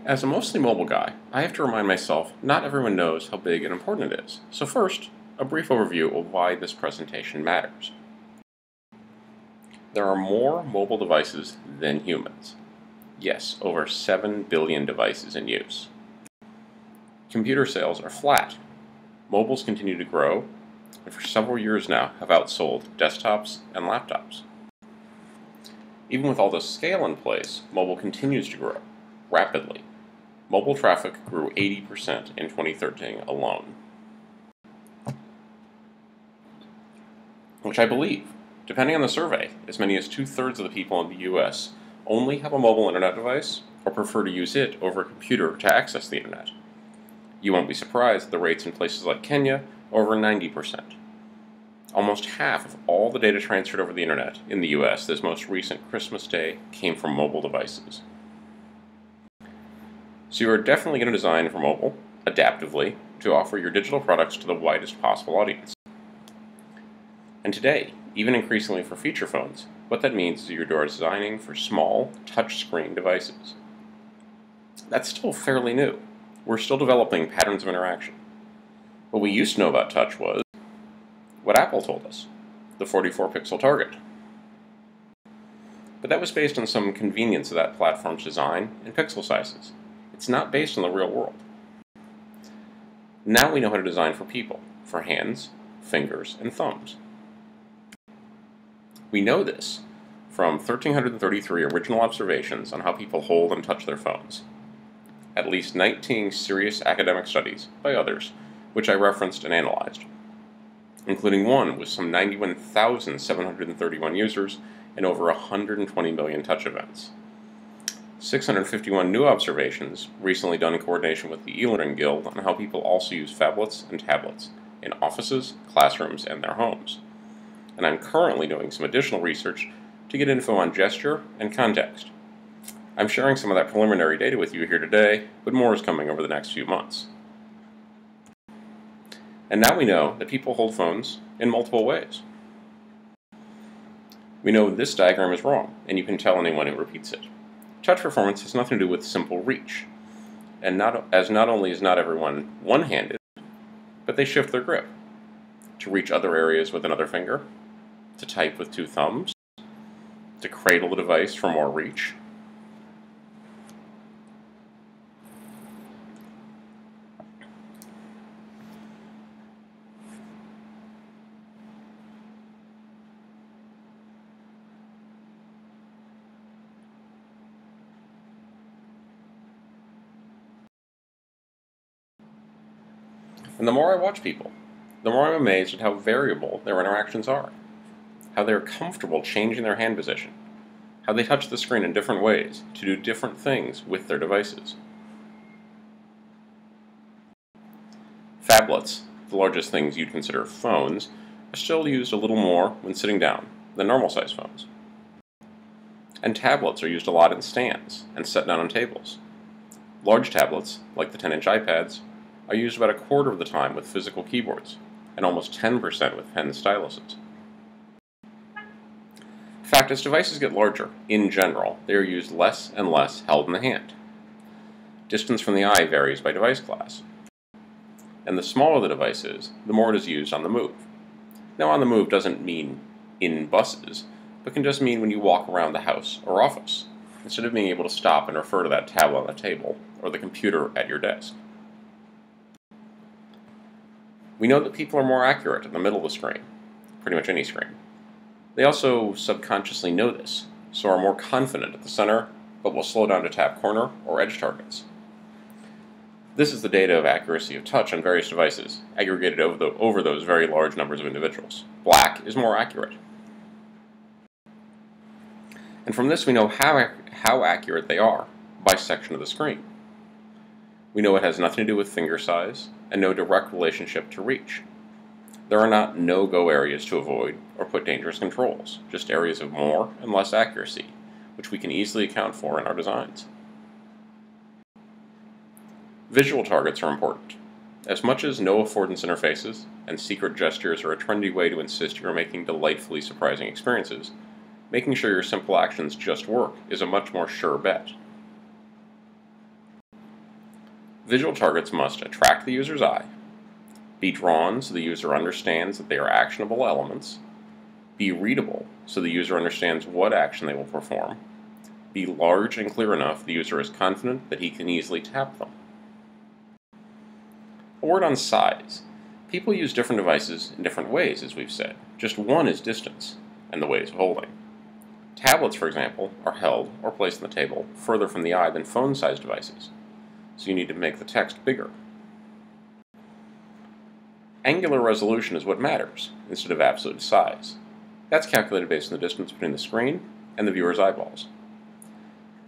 As a mostly mobile guy, I have to remind myself not everyone knows how big and important it is. So first, a brief overview of why this presentation matters. There are more mobile devices than humans. Yes, over 7 billion devices in use. Computer sales are flat. Mobiles continue to grow, and for several years now have outsold desktops and laptops. Even with all this scale in place, mobile continues to grow rapidly. Mobile traffic grew 80% in 2013 alone. Which I believe, depending on the survey, as many as 2/3 of the people in the US only have a mobile internet device or prefer to use it over a computer to access the internet. You won't be surprised that the rates in places like Kenya are over 90%. Almost half of all the data transferred over the internet in the US this most recent Christmas Day came from mobile devices. So you are definitely going to design for mobile, adaptively, to offer your digital products to the widest possible audience. And today, even increasingly for feature phones, what that means is you're designing for small, touchscreen devices. That's still fairly new. We're still developing patterns of interaction. What we used to know about touch was what Apple told us, the 44-pixel target. But that was based on some convenience of that platform's design and pixel sizes. It's not based on the real world. Now we know how to design for people, for hands, fingers, and thumbs. We know this from 1,333 original observations on how people hold and touch their phones. At least 19 serious academic studies, by others, which I referenced and analyzed, including one with some 91,731 users and over 120 million touch events. 651 new observations, recently done in coordination with the E-Learning Guild, on how people also use phablets and tablets in offices, classrooms, and their homes. And I'm currently doing some additional research to get info on gesture and context. I'm sharing some of that preliminary data with you here today, but more is coming over the next few months. And now we know that people hold phones in multiple ways. We know this diagram is wrong, and you can tell anyone who repeats it. Touch performance has nothing to do with simple reach, and not only is not everyone one-handed, but they shift their grip to reach other areas with another finger, to type with two thumbs, to cradle the device for more reach. And the more I watch people, the more I'm amazed at how variable their interactions are, how they're comfortable changing their hand position, how they touch the screen in different ways to do different things with their devices. Phablets, the largest things you'd consider phones, are still used a little more when sitting down than normal-sized phones. And tablets are used a lot in stands and set down on tables. Large tablets, like the 10-inch iPads, are used about a quarter of the time with physical keyboards, and almost 10% with pen styluses. In fact, as devices get larger, in general, they are used less and less held in the hand. Distance from the eye varies by device class. And the smaller the device is, the more it is used on the move. Now, on the move doesn't mean in buses, but can just mean when you walk around the house or office, instead of being able to stop and refer to that tablet on the table or the computer at your desk. We know that people are more accurate in the middle of the screen, pretty much any screen. They also subconsciously know this, so are more confident at the center, but will slow down to tap corner or edge targets. This is the data of accuracy of touch on various devices, aggregated over those very large numbers of individuals. Black is more accurate. And from this we know how accurate they are by section of the screen. We know it has nothing to do with finger size and no direct relationship to reach. There are not no-go areas to avoid or put dangerous controls, just areas of more and less accuracy, which we can easily account for in our designs. Visual targets are important. As much as no affordance interfaces and secret gestures are a trendy way to insist you are making delightfully surprising experiences, making sure your simple actions just work is a much more sure bet. Visual targets must attract the user's eye, be drawn so the user understands that they are actionable elements, be readable so the user understands what action they will perform, be large and clear enough the user is confident that he can easily tap them. A word on size. People use different devices in different ways, as we've said. Just one is distance, and the ways of holding. Tablets, for example, are held or placed on the table further from the eye than phone-sized devices, so you need to make the text bigger. Angular resolution is what matters, instead of absolute size. That's calculated based on the distance between the screen and the viewer's eyeballs.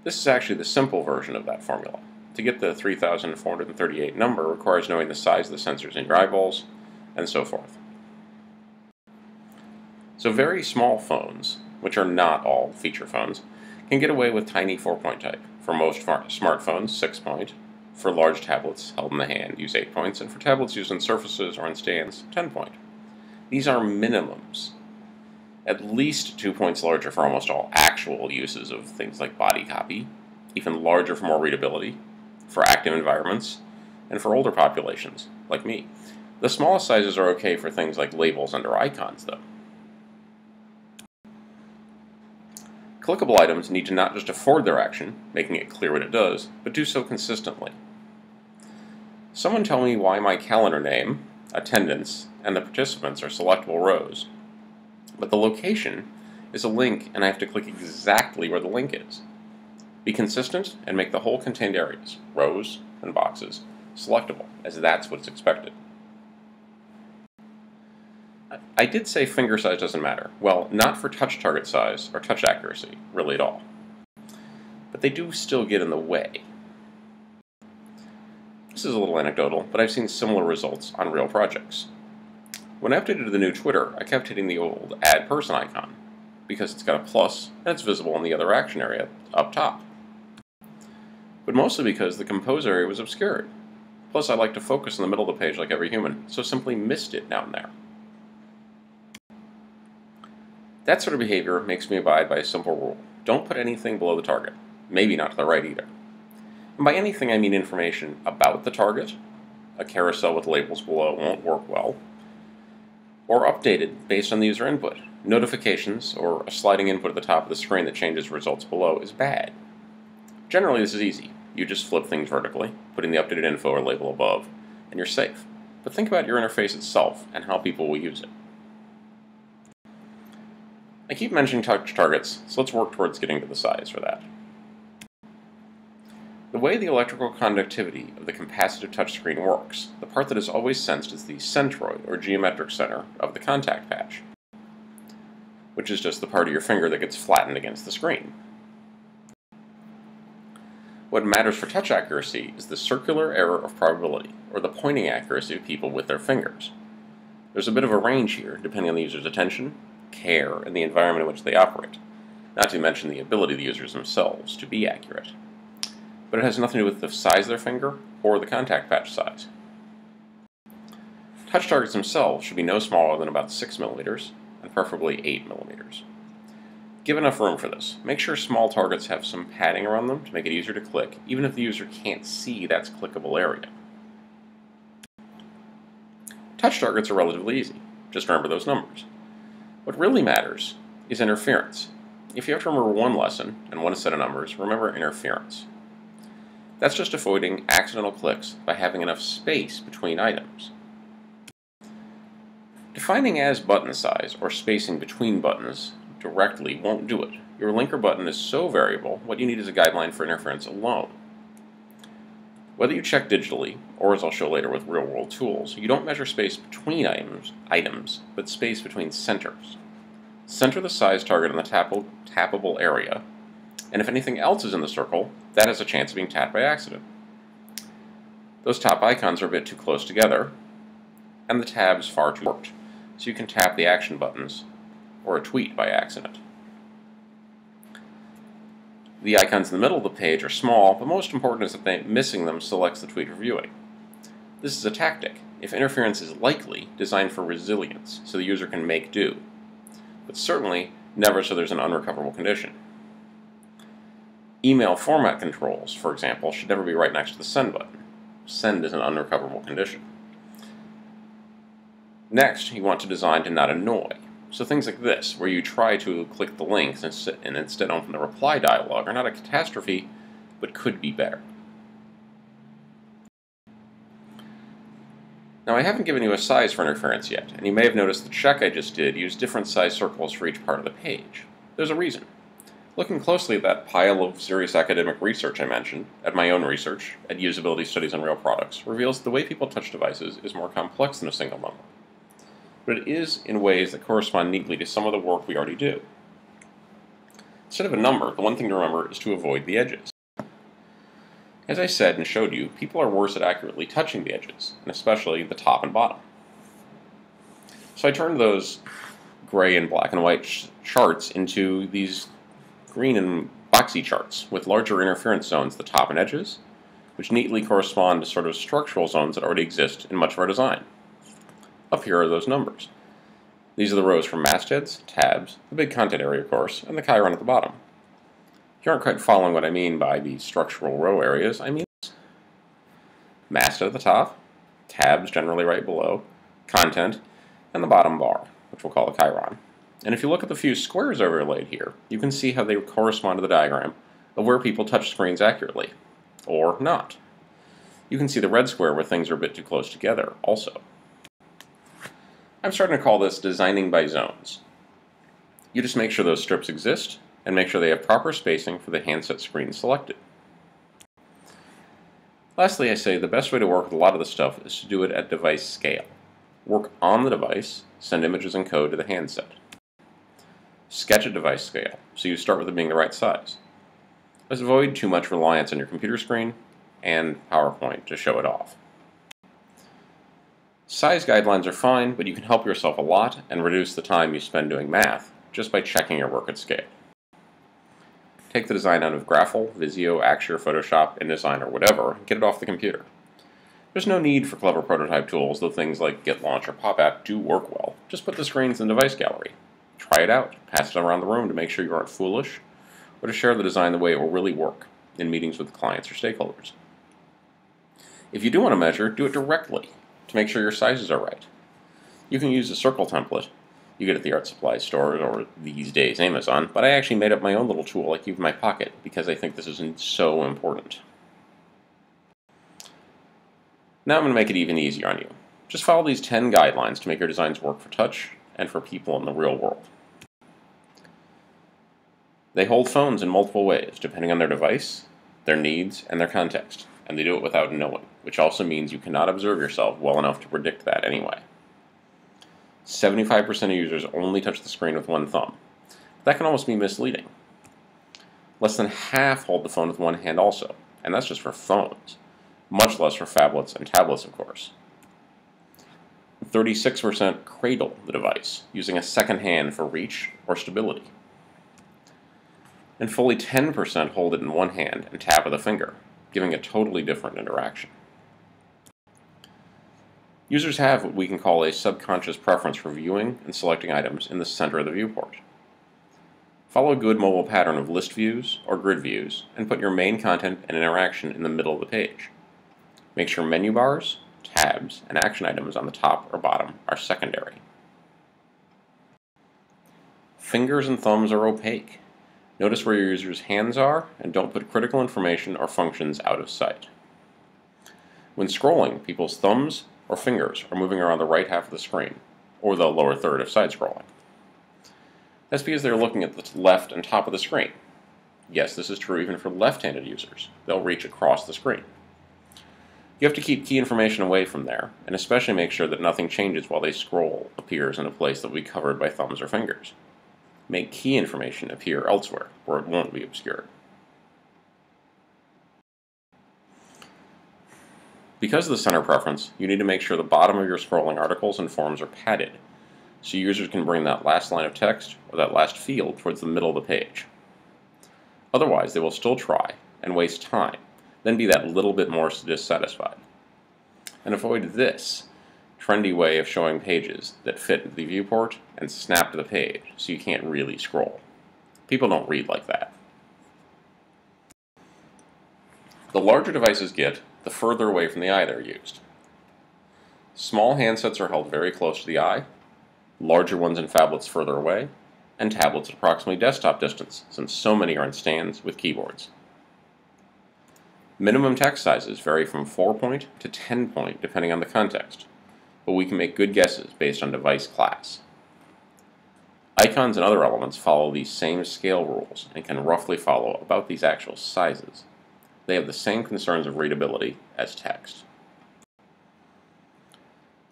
This is actually the simple version of that formula. To get the 3,438 number requires knowing the size of the sensors in your eyeballs, and so forth. So very small phones, which are not all feature phones, can get away with tiny 4-point type. For most smartphones, 6-point. For large tablets held in the hand, use 8 points, and for tablets used on surfaces or on stands, 10-point. These are minimums. At least 2 points larger for almost all actual uses of things like body copy, even larger for more readability, for active environments, and for older populations, like me. The smallest sizes are okay for things like labels under icons, though. Clickable items need to not just afford their action, making it clear what it does, but do so consistently. Someone tell me why my calendar name, attendance, and the participants are selectable rows, but the location is a link and I have to click exactly where the link is. Be consistent and make the whole contained areas, rows and boxes, selectable, as that's what's expected. I did say finger size doesn't matter. Well, not for touch target size or touch accuracy, really at all. But they do still get in the way. This is a little anecdotal, but I've seen similar results on real projects. When I updated to the new Twitter, I kept hitting the old Add Person icon, because it's got a plus and it's visible in the other action area up top. But mostly because the compose area was obscured. Plus I like to focus in the middle of the page like every human, so simply missed it down there. That sort of behavior makes me abide by a simple rule. Don't put anything below the target, maybe not to the right either. And by anything I mean information about the target. A carousel with labels below won't work well. Or updated based on the user input. Notifications or a sliding input at the top of the screen that changes results below is bad. Generally this is easy. You just flip things vertically, putting the updated info or label above, and you're safe. But think about your interface itself and how people will use it. I keep mentioning touch targets, so let's work towards getting to the size for that. The way the electrical conductivity of the capacitive touchscreen works, the part that is always sensed is the centroid, or geometric center, of the contact patch, which is just the part of your finger that gets flattened against the screen. What matters for touch accuracy is the circular error of probability, or the pointing accuracy of people with their fingers. There's a bit of a range here, depending on the user's attention, care, and the environment in which they operate, not to mention the ability of the users themselves to be accurate. But it has nothing to do with the size of their finger or the contact patch size. Touch targets themselves should be no smaller than about 6 millimeters, and preferably 8 millimeters. Give enough room for this. Make sure small targets have some padding around them to make it easier to click, even if the user can't see that's clickable area. Touch targets are relatively easy. Just remember those numbers. What really matters is interference. If you have to remember one lesson and one set of numbers, remember interference. That's just avoiding accidental clicks by having enough space between items. Defining as button size or spacing between buttons directly won't do it. Your linker button is so variable, what you need is a guideline for interference alone. Whether you check digitally, or as I'll show later with real-world tools, you don't measure space between items, but space between centers. Center the size target on the tappable area, and if anything else is in the circle, that has a chance of being tapped by accident. Those top icons are a bit too close together, and the tabs far too short, so you can tap the action buttons or a tweet by accident. The icons in the middle of the page are small, but most important is that missing them selects the tweet you're viewing. This is a tactic, if interference is likely, designed for resilience, so the user can make do, but certainly never so there's an unrecoverable condition. Email format controls, for example, should never be right next to the send button. send is an unrecoverable condition. Next, you want to design to not annoy. So things like this, where you try to click the links and instead open the reply dialog, are not a catastrophe, but could be better. Now, I haven't given you a size for interference yet, and you may have noticed the check I just did used different size circles for each part of the page. There's a reason. Looking closely at that pile of serious academic research I mentioned, at my own research, at usability studies on real products, reveals that the way people touch devices is more complex than a single number. But it is in ways that correspond neatly to some of the work we already do. Instead of a number, the one thing to remember is to avoid the edges. As I said and showed you, people are worse at accurately touching the edges, and especially the top and bottom. So I turned those gray and black and white charts into these green and boxy charts with larger interference zones at the top and edges, which neatly correspond to sort of structural zones that already exist in much of our design. Up here are those numbers. These are the rows for mastheads, tabs, the big content area of course, and the chyron at the bottom. If you aren't quite following what I mean by these structural row areas, I mean masthead at the top, tabs generally right below, content, and the bottom bar, which we'll call a chyron. And if you look at the few squares overlaid here, you can see how they correspond to the diagram of where people touch screens accurately, or not. You can see the red square where things are a bit too close together, also. I'm starting to call this designing by zones. You just make sure those strips exist, and make sure they have proper spacing for the handset screen selected. Lastly, I say the best way to work with a lot of this stuff is to do it at device scale. Work on the device, send images and code to the handset. Sketch at device scale, so you start with it being the right size. Let's avoid too much reliance on your computer screen and PowerPoint to show it off. Size guidelines are fine, but you can help yourself a lot and reduce the time you spend doing math just by checking your work at scale. Take the design out of Graphel, Visio, Axure, Photoshop, InDesign, or whatever, and get it off the computer. There's no need for clever prototype tools, though things like Git Launch or PopApp do work well. Just put the screens in the device gallery. Try it out, pass it around the room to make sure you aren't foolish, or to share the design the way it will really work in meetings with clients or stakeholders. If you do want to measure, do it directly to make sure your sizes are right. You can use a circle template you get at the art supply store or these days Amazon, but I actually made up my own little tool I keep in my pocket because I think this is so important. Now I'm going to make it even easier on you. Just follow these 10 guidelines to make your designs work for touch and for people in the real world. They hold phones in multiple ways, depending on their device, their needs, and their context, and they do it without knowing, which also means you cannot observe yourself well enough to predict that anyway. 75% of users only touch the screen with one thumb. That can almost be misleading. Less than half hold the phone with one hand also, and that's just for phones. Much less for phablets and tablets, of course. 36% cradle the device, using a second hand for reach or stability. And fully 10% hold it in one hand and tap with a finger, giving a totally different interaction. Users have what we can call a subconscious preference for viewing and selecting items in the center of the viewport. Follow a good mobile pattern of list views or grid views and put your main content and interaction in the middle of the page. Make sure menu bars, tabs, and action items on the top or bottom are secondary. Fingers and thumbs are opaque. Notice where your user's hands are and don't put critical information or functions out of sight. When scrolling, people's thumbs or fingers are moving around the right half of the screen, or the lower third if side scrolling. That's because they're looking at the left and top of the screen. Yes, this is true even for left-handed users. They'll reach across the screen. You have to keep key information away from there, and especially make sure that nothing changes while they scroll appears in a place that will be covered by thumbs or fingers. Make key information appear elsewhere, where it won't be obscured. Because of the center preference, you need to make sure the bottom of your scrolling articles and forms are padded, so users can bring that last line of text or that last field towards the middle of the page. Otherwise, they will still try and waste time, then be that little bit more dissatisfied. And avoid this trendy way of showing pages that fit the viewport and snap to the page so you can't really scroll. People don't read like that. The larger devices get, the further away from the eye they're used. Small handsets are held very close to the eye, larger ones in phablets further away, and tablets at approximately desktop distance, since so many are in stands with keyboards. Minimum text sizes vary from 4-point to 10-point depending on the context, but we can make good guesses based on device class. Icons and other elements follow these same scale rules and can roughly follow about these actual sizes. They have the same concerns of readability as text.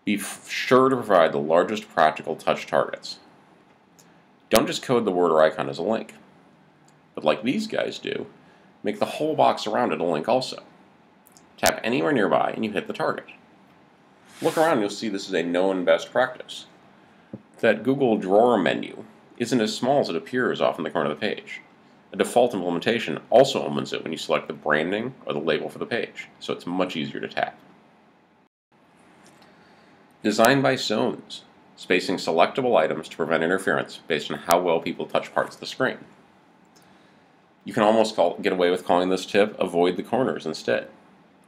Be sure to provide the largest practical touch targets. Don't just code the word or icon as a link, but like these guys do, make the whole box around it a link also. Tap anywhere nearby and you hit the target. Look around and you'll see this is a known best practice. That Google drawer menu isn't as small as it appears off in the corner of the page. A default implementation also opens it when you select the branding or the label for the page, so it's much easier to tap. Design by zones, spacing selectable items to prevent interference based on how well people touch parts of the screen. You can almost get away with calling this tip avoid the corners instead.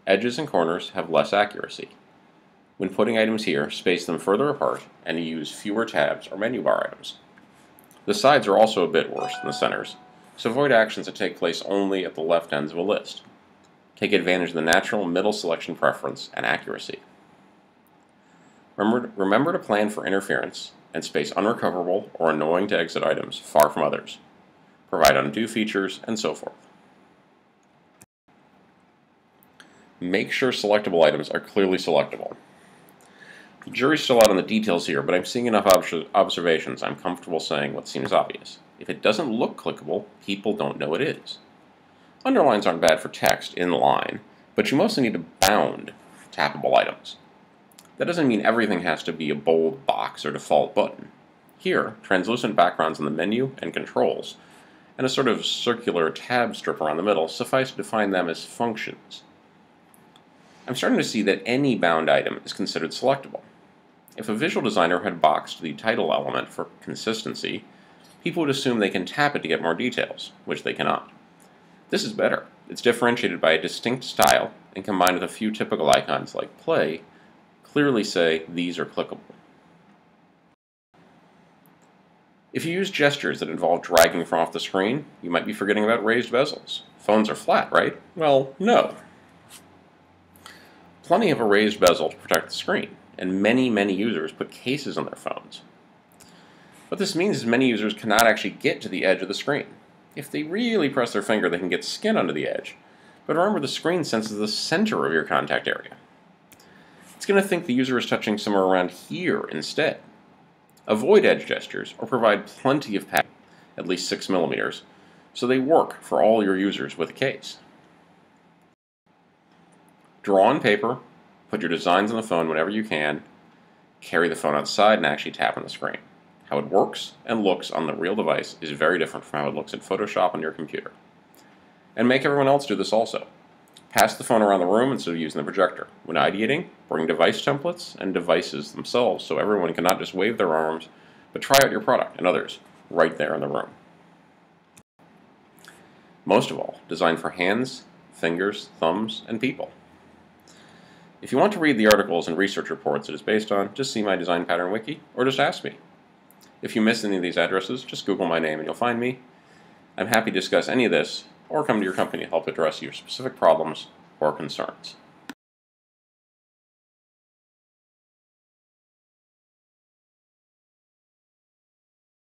Edges and corners have less accuracy. When putting items here, space them further apart and use fewer tabs or menu bar items. The sides are also a bit worse than the centers, so avoid actions that take place only at the left ends of a list. Take advantage of the natural middle selection preference and accuracy. Remember to plan for interference and space unrecoverable or annoying to exit items far from others. Provide undo features, and so forth. Make sure selectable items are clearly selectable. The jury's still out on the details here, but I'm seeing enough observations I'm comfortable saying what seems obvious. If it doesn't look clickable, people don't know it is. Underlines aren't bad for text in line, but you mostly need to bound tappable items. That doesn't mean everything has to be a bold box or default button. Here, translucent backgrounds in the menu and controls, and a sort of circular tab strip around the middle suffice to define them as functions. I'm starting to see that any bound item is considered selectable. If a visual designer had boxed the title element for consistency, people would assume they can tap it to get more details, which they cannot. This is better. It's differentiated by a distinct style and combined with a few typical icons like play, clearly say these are clickable. If you use gestures that involve dragging from off the screen, you might be forgetting about raised bezels. Phones are flat, right? Well, no. Plenty have a raised bezel to protect the screen, and many users put cases on their phones. What this means is many users cannot actually get to the edge of the screen. If they really press their finger, they can get skin under the edge. But remember, the screen senses the center of your contact area. It's going to think the user is touching somewhere around here instead. Avoid edge gestures or provide plenty of padding, at least 6 millimeters, so they work for all your users with a case. Draw on paper, put your designs on the phone whenever you can, carry the phone outside and actually tap on the screen. How it works and looks on the real device is very different from how it looks in Photoshop on your computer. And make everyone else do this also. Pass the phone around the room instead of using the projector. When ideating, bring device templates and devices themselves so everyone can not just wave their arms, but try out your product and others right there in the room. Most of all, design for hands, fingers, thumbs, and people. If you want to read the articles and research reports it is based on, just see my design pattern wiki, or just ask me. If you miss any of these addresses, just Google my name and you'll find me. I'm happy to discuss any of this, or come to your company to help address your specific problems or concerns.